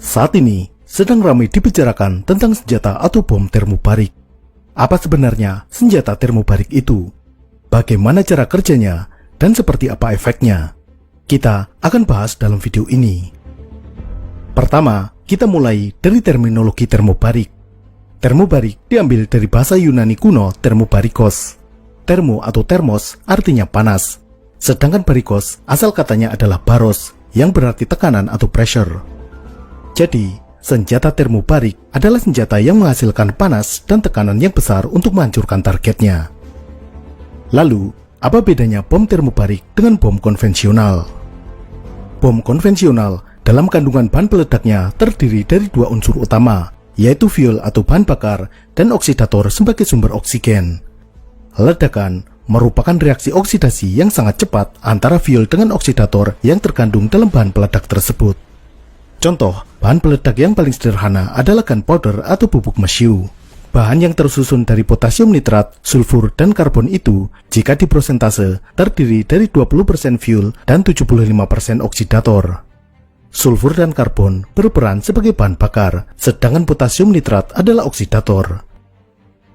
Saat ini sedang ramai dibicarakan tentang senjata atau bom termobarik. Apa sebenarnya senjata termobarik itu? Bagaimana cara kerjanya? Dan seperti apa efeknya? Kita akan bahas dalam video ini. Pertama, kita mulai dari terminologi termobarik. Termobarik diambil dari bahasa Yunani kuno thermobarikos. Termo atau termos artinya panas. Sedangkan barikos asal katanya adalah baros, yang berarti tekanan atau pressure. Jadi, senjata termobarik adalah senjata yang menghasilkan panas dan tekanan yang besar untuk menghancurkan targetnya. Lalu, apa bedanya bom termobarik dengan bom konvensional? Bom konvensional dalam kandungan bahan peledaknya terdiri dari dua unsur utama, yaitu fuel atau bahan bakar dan oksidator sebagai sumber oksigen. Ledakan merupakan reaksi oksidasi yang sangat cepat antara fuel dengan oksidator yang terkandung dalam bahan peledak tersebut. Contoh, bahan peledak yang paling sederhana adalah gunpowder atau bubuk mesiu. Bahan yang tersusun dari potasium nitrat, sulfur, dan karbon itu, jika diprosentase, terdiri dari 20% fuel dan 75% oksidator. Sulfur dan karbon berperan sebagai bahan bakar, sedangkan potasium nitrat adalah oksidator.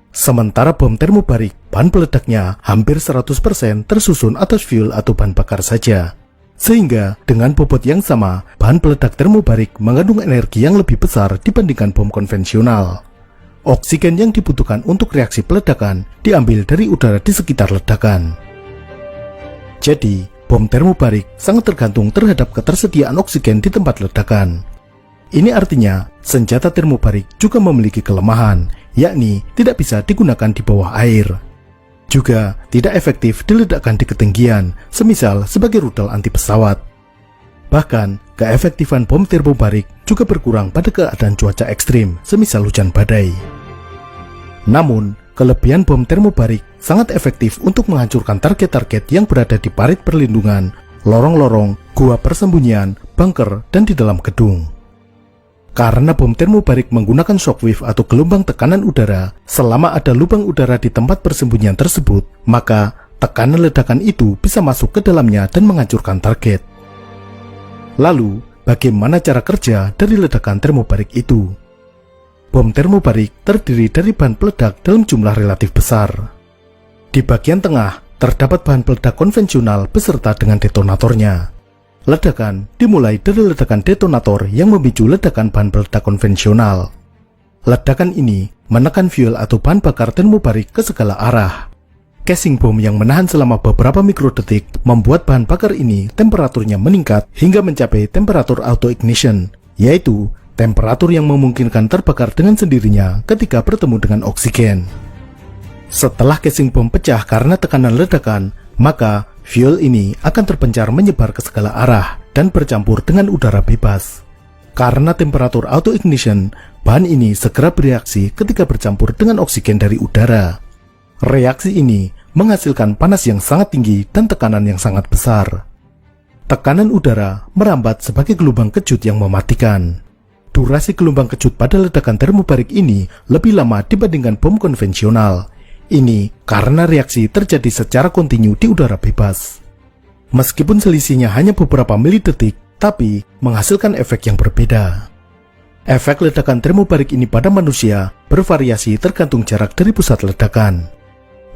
Sementara bom termobarik, bahan peledaknya hampir 100% tersusun atas fuel atau bahan bakar saja. Sehingga, dengan bobot yang sama, bahan peledak termobarik mengandung energi yang lebih besar dibandingkan bom konvensional. Oksigen yang dibutuhkan untuk reaksi peledakan diambil dari udara di sekitar ledakan. Jadi, bom termobarik sangat tergantung terhadap ketersediaan oksigen di tempat ledakan. Ini artinya, senjata termobarik juga memiliki kelemahan, yakni tidak bisa digunakan di bawah air. Juga tidak efektif diledakkan di ketinggian, semisal sebagai rudal anti pesawat. Bahkan, keefektifan bom termobarik juga berkurang pada keadaan cuaca ekstrim, semisal hujan badai. Namun, kelebihan bom termobarik sangat efektif untuk menghancurkan target-target yang berada di parit perlindungan, lorong-lorong, gua persembunyian, bunker, dan di dalam gedung. Karena bom termobarik menggunakan shockwave atau gelombang tekanan udara, selama ada lubang udara di tempat persembunyian tersebut, maka tekanan ledakan itu bisa masuk ke dalamnya dan menghancurkan target. Lalu, bagaimana cara kerja dari ledakan termobarik itu? Bom termobarik terdiri dari bahan peledak dalam jumlah relatif besar. Di bagian tengah, terdapat bahan peledak konvensional beserta dengan detonatornya. Ledakan dimulai dari ledakan detonator yang memicu ledakan bahan peledak konvensional. Ledakan ini menekan fuel atau bahan bakar termobarik ke segala arah. Casing bom yang menahan selama beberapa mikrodetik membuat bahan bakar ini temperaturnya meningkat hingga mencapai temperatur auto-ignition, yaitu temperatur yang memungkinkan terbakar dengan sendirinya ketika bertemu dengan oksigen. Setelah casing bom pecah karena tekanan ledakan, maka fuel ini akan terpencar menyebar ke segala arah dan bercampur dengan udara bebas. Karena temperatur auto-ignition, bahan ini segera bereaksi ketika bercampur dengan oksigen dari udara. Reaksi ini menghasilkan panas yang sangat tinggi dan tekanan yang sangat besar. Tekanan udara merambat sebagai gelombang kejut yang mematikan. Durasi gelombang kejut pada ledakan termobarik ini lebih lama dibandingkan bom konvensional. Ini karena reaksi terjadi secara kontinu di udara bebas. Meskipun selisihnya hanya beberapa milidetik, tapi menghasilkan efek yang berbeda. Efek ledakan termobarik ini pada manusia bervariasi tergantung jarak dari pusat ledakan.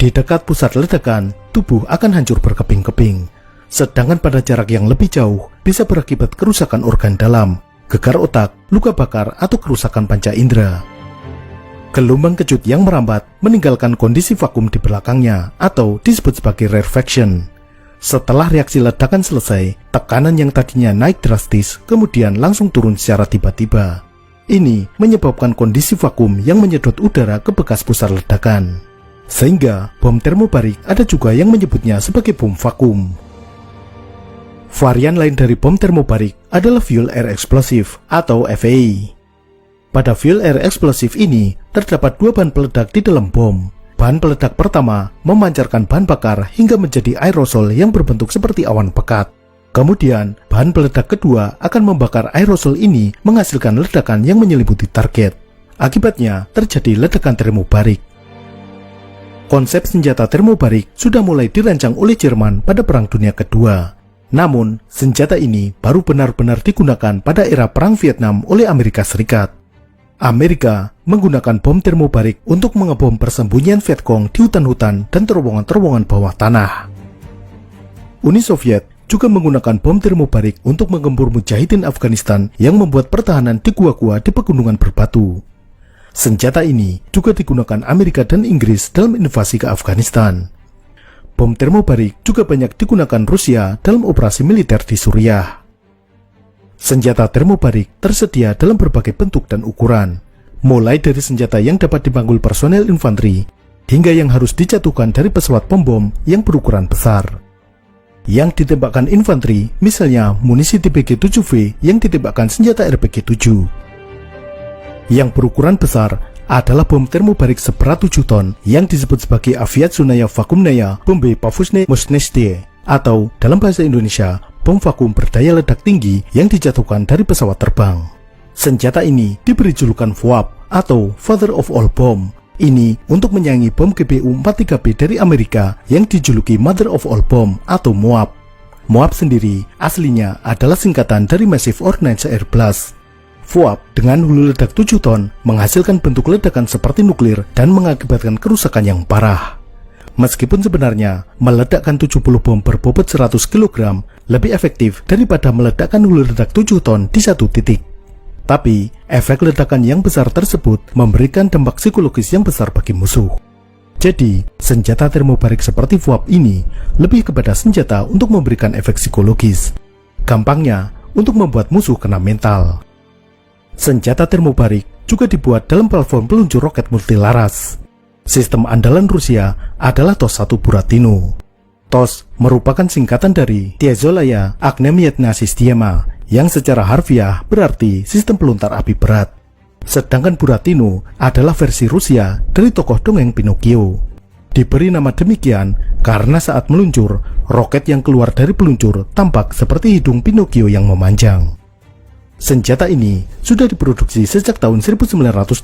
Di dekat pusat ledakan, tubuh akan hancur berkeping-keping. Sedangkan pada jarak yang lebih jauh, bisa berakibat kerusakan organ dalam, gegar otak, luka bakar, atau kerusakan panca indera. Gelombang kejut yang merambat meninggalkan kondisi vakum di belakangnya atau disebut sebagai rarefaction. Setelah reaksi ledakan selesai, tekanan yang tadinya naik drastis kemudian langsung turun secara tiba-tiba. Ini menyebabkan kondisi vakum yang menyedot udara ke bekas pusat ledakan. Sehingga bom termobarik ada juga yang menyebutnya sebagai bom vakum. Varian lain dari bom termobarik adalah fuel air explosive atau FAE. Pada fuel air explosive ini, terdapat dua bahan peledak di dalam bom. Bahan peledak pertama memancarkan bahan bakar hingga menjadi aerosol yang berbentuk seperti awan pekat. Kemudian, bahan peledak kedua akan membakar aerosol ini menghasilkan ledakan yang menyelimuti target. Akibatnya, terjadi ledakan termobarik. Konsep senjata termobarik sudah mulai dirancang oleh Jerman pada Perang Dunia Kedua. Namun, senjata ini baru benar-benar digunakan pada era Perang Vietnam oleh Amerika Serikat. Amerika menggunakan bom termobarik untuk mengebom persembunyian Vietcong di hutan-hutan dan terowongan-terowongan bawah tanah. Uni Soviet juga menggunakan bom termobarik untuk menggempur mujahidin Afghanistan yang membuat pertahanan di gua-gua di pegunungan berbatu. Senjata ini juga digunakan Amerika dan Inggris dalam invasi ke Afghanistan. Bom termobarik juga banyak digunakan Rusia dalam operasi militer di Suriah. Senjata termobarik tersedia dalam berbagai bentuk dan ukuran, mulai dari senjata yang dapat dipanggul personel infanteri, hingga yang harus dijatuhkan dari pesawat pembom yang berukuran besar. Yang ditembakkan infanteri, misalnya munisi TPG-7V yang ditembakkan senjata RPG-7. Yang berukuran besar adalah bom termobarik seberat 7 ton yang disebut sebagai aviatsonaya vakuumnaya bombe pavusne mosneste, atau dalam bahasa Indonesia, bom vakum berdaya ledak tinggi yang dijatuhkan dari pesawat terbang. Senjata ini diberi julukan VOAB atau Father of All Bomb. Ini untuk menyaingi bom GBU-43B dari Amerika yang dijuluki Mother of All Bomb atau MOAB. MOAB sendiri aslinya adalah singkatan dari Massive Ordnance Air Blast. VOAB dengan hulu ledak 7 ton menghasilkan bentuk ledakan seperti nuklir dan mengakibatkan kerusakan yang parah. Meskipun sebenarnya meledakkan 70 bom berbobot 100 kg lebih efektif daripada meledakkan hulu ledak 7 ton di satu titik. Tapi, efek ledakan yang besar tersebut memberikan dampak psikologis yang besar bagi musuh. Jadi, senjata termobarik seperti VOAB ini lebih kepada senjata untuk memberikan efek psikologis. Gampangnya, untuk membuat musuh kena mental. Senjata termobarik juga dibuat dalam platform peluncur roket multilaras. Sistem andalan Rusia adalah TOS-1 Buratino. TOS merupakan singkatan dari Tiezolaya Agnemyetna Sistema, yang secara harfiah berarti sistem peluntar api berat. Sedangkan Buratino adalah versi Rusia dari tokoh dongeng Pinocchio. Diberi nama demikian karena saat meluncur, roket yang keluar dari peluncur tampak seperti hidung Pinocchio yang memanjang. Senjata ini sudah diproduksi sejak tahun 1988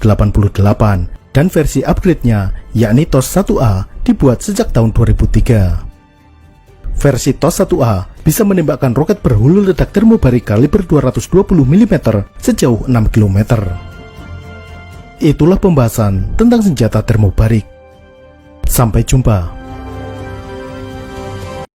dan versi upgrade-nya yakni TOS-1A dibuat sejak tahun 2003. Versi TOS-1A bisa menembakkan roket berhulu ledak termobarik kaliber 220 mm sejauh 6 km. Itulah pembahasan tentang senjata termobarik. Sampai jumpa.